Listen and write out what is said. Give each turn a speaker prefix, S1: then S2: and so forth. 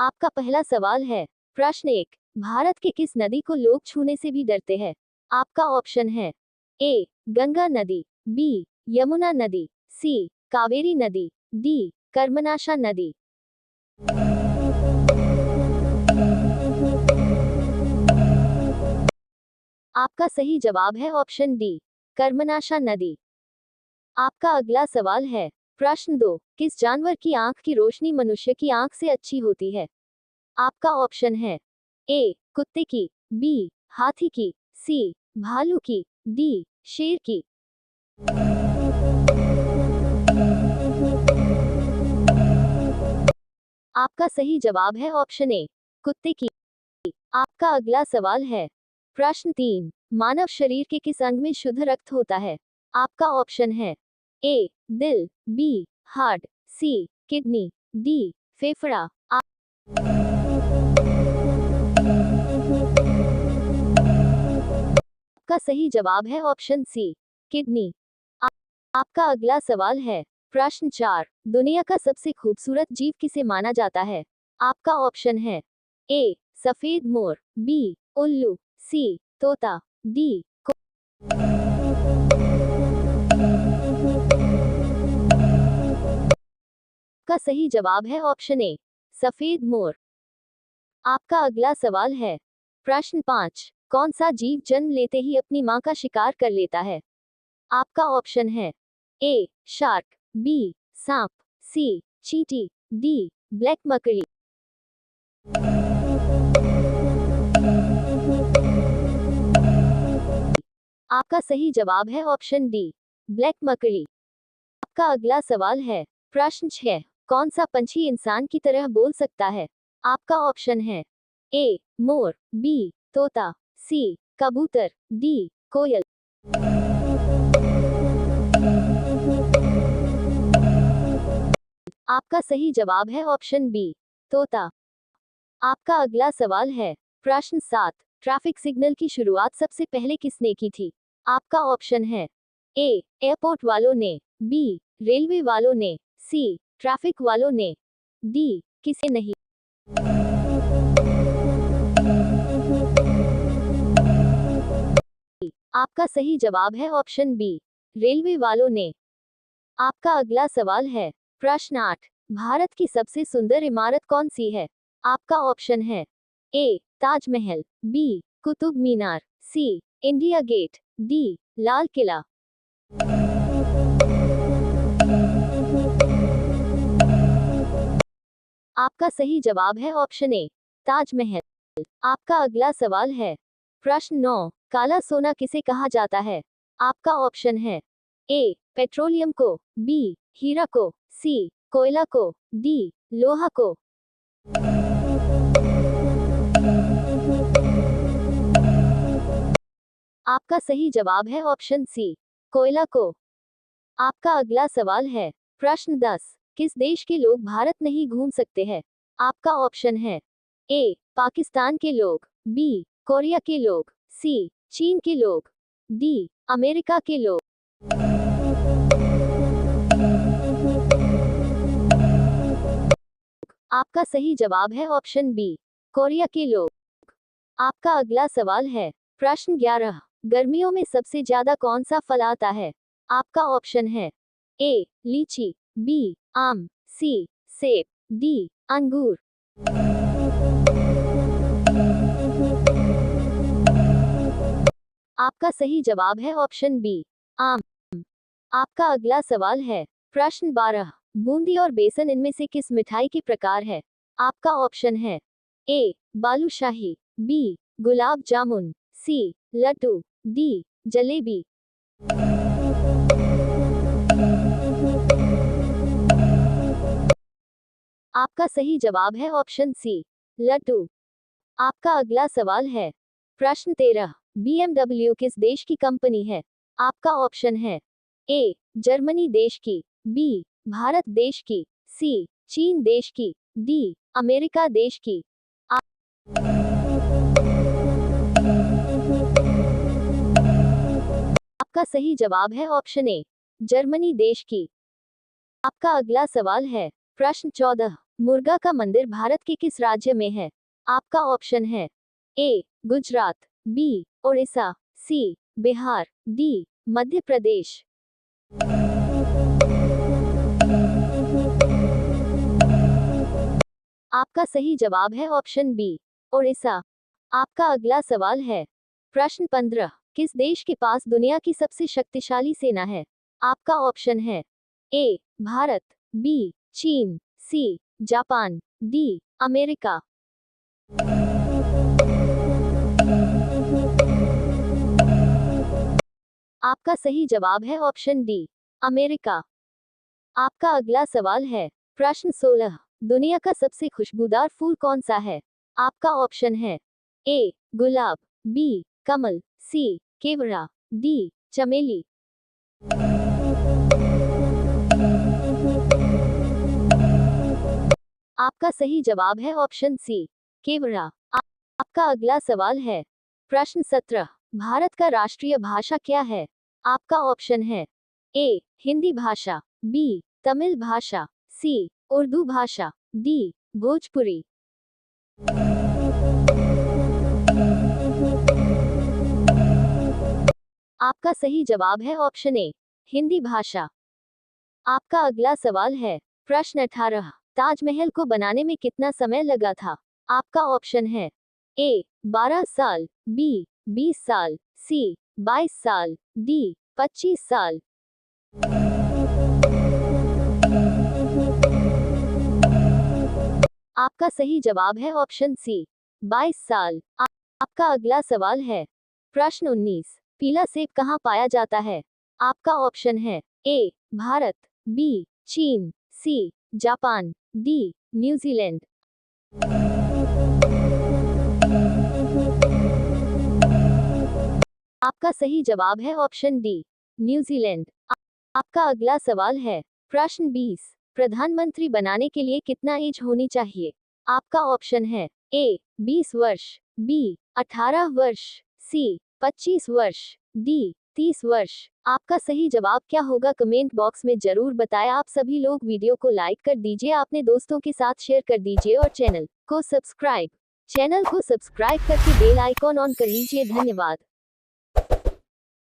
S1: आपका पहला सवाल है। प्रश्न 1, भारत के किस नदी को लोग छूने से भी डरते हैं? आपका ऑप्शन है ए गंगा नदी, बी यमुना नदी, सी कावेरी नदी, डी कर्मनाशा नदी। आपका सही जवाब है ऑप्शन डी कर्मनाशा नदी। आपका अगला सवाल है। प्रश्न 2, किस जानवर की आंख की रोशनी मनुष्य की आंख से अच्छी होती है? आपका ऑप्शन है ए कुत्ते की, बी हाथी की, सी भालू की, डी शेर की। आपका सही जवाब है ऑप्शन ए कुत्ते की। आपका अगला सवाल है। प्रश्न 3, मानव शरीर के किस अंग में शुद्ध रक्त होता है? आपका ऑप्शन है ए दिल, B heart, C kidney, D फेफड़ा। आपका सही जवाब है ऑप्शन सी किडनी। आपका अगला सवाल है। प्रश्न 4, दुनिया का सबसे खूबसूरत जीव किसे माना जाता है? आपका ऑप्शन है ए सफेद मोर, बी उल्लू, सी तोता, डी का सही जवाब है ऑप्शन ए सफेद मोर। आपका अगला सवाल है। प्रश्न 5, कौन सा जीव जन्म लेते ही अपनी मां का शिकार कर लेता है? आपका ऑप्शन है ए शार्क, बी सांप, सी चींटी, डी ब्लैक मकड़ी। आपका सही जवाब है ऑप्शन डी ब्लैक मकड़ी। आपका अगला सवाल है। प्रश्न 6, कौन सा पंछी इंसान की तरह बोल सकता है? आपका ऑप्शन है ए मोर, बी तोता, सी कबूतर, डी कोयल। आपका सही जवाब है ऑप्शन बी तोता। आपका अगला सवाल है। प्रश्न 7, ट्रैफिक सिग्नल की शुरुआत सबसे पहले किसने की थी? आपका ऑप्शन है ए एयरपोर्ट वालों ने, बी रेलवे वालों ने, सी ट्रैफिक वालों ने, डी किसी नहीं। आपका सही जवाब है ऑप्शन बी रेलवे वालों ने। आपका अगला सवाल है। प्रश्न 8, भारत की सबसे सुंदर इमारत कौन सी है? आपका ऑप्शन है ए ताजमहल, बी कुतुब मीनार, सी India gate, D Lal Qila. आपका सही जवाब है ऑप्शन ए ताजमहल। आपका अगला सवाल है। प्रश्न 9, काला सोना किसे कहा जाता है? आपका ऑप्शन है ए पेट्रोलियम को, बी हीरा को, सी कोयला को, डी लोहा को। आपका सही जवाब है ऑप्शन सी कोयला को। आपका अगला सवाल है। प्रश्न 10, किस देश के लोग भारत नहीं घूम सकते हैं? आपका ऑप्शन है ए पाकिस्तान के लोग, बी कोरिया के लोग, सी चीन के लोग, डी अमेरिका के लोग। आपका सही जवाब है ऑप्शन बी कोरिया के लोग। आपका अगला सवाल है। प्रश्न 11, गर्मियों में सबसे ज्यादा कौन सा फल आता है? आपका ऑप्शन है ए लीची, बी आम, सी सेब, डी अंगूर। आपका सही जवाब है ऑप्शन बी आम। आपका अगला सवाल है। प्रश्न 12, बूंदी और बेसन इनमें से किस मिठाई के प्रकार है? आपका ऑप्शन है ए बालूशाही, बी गुलाब जामुन, सी लड्डू, डी जलेबी। आपका सही जवाब है ऑप्शन सी लड्डू। आपका अगला सवाल है। प्रश्न 13, BMW किस देश की कंपनी है? आपका ऑप्शन है ए जर्मनी देश की, बी भारत देश की, सी चीन देश की, डी अमेरिका देश की। आपका सही जवाब है ऑप्शन ए जर्मनी देश की। आपका अगला सवाल है। प्रश्न 14, मुर्गा का मंदिर भारत के किस राज्य में है? आपका ऑप्शन है ए गुजरात, बी उड़ीसा, सी बिहार, डी मध्य प्रदेश। आपका सही जवाब है ऑप्शन बी उड़ीसा। आपका अगला सवाल है प्रश्न 15। किस देश के पास दुनिया की सबसे शक्तिशाली सेना है? आपका ऑप्शन है ए भारत, बी चीन, सी जापान, डी अमेरिका। आपका सही जवाब है ऑप्शन डी अमेरिका। आपका अगला सवाल है प्रश्न 16। दुनिया का सबसे खुशबूदार फूल कौन सा है? आपका ऑप्शन है ए गुलाब, बी कमल, सी केवड़ा, डी चमेली। आपका सही जवाब है ऑप्शन सी केवड़ा। आपका अगला सवाल है प्रश्न 17। भारत का राष्ट्रीय भाषा क्या है? आपका ऑप्शन है ए हिंदी भाषा, बी तमिल भाषा, सी उर्दू भाषा, डी भोजपुरी। आपका सही जवाब है ऑप्शन ए हिंदी भाषा। आपका अगला सवाल है प्रश्न 18। ताजमहल को बनाने में कितना समय लगा था? आपका ऑप्शन है ए 12 साल, बी 20 साल, सी 22 साल, डी 25 साल। आपका सही जवाब है ऑप्शन सी 22 साल। आपका अगला सवाल है प्रश्न 19। पीला सेब कहाँ पाया जाता है? आपका ऑप्शन है ए भारत, बी चीन, सी जापान, डी न्यूजीलैंड। आपका सही जवाब है ऑप्शन डी न्यूजीलैंड। आपका अगला सवाल है प्रश्न 20। प्रधानमंत्री बनाने के लिए कितना एज होनी चाहिए? आपका ऑप्शन है ए 20 वर्ष, बी 18 वर्ष, सी 25 वर्ष, डी 30 वर्ष। आपका सही जवाब क्या होगा कमेंट बॉक्स में जरूर बताएं। आप सभी लोग वीडियो को लाइक कर दीजिए, अपने दोस्तों के साथ शेयर कर दीजिए और चैनल को सब्सक्राइब करके बेल आइकॉन ऑन कर लीजिए। धन्यवाद।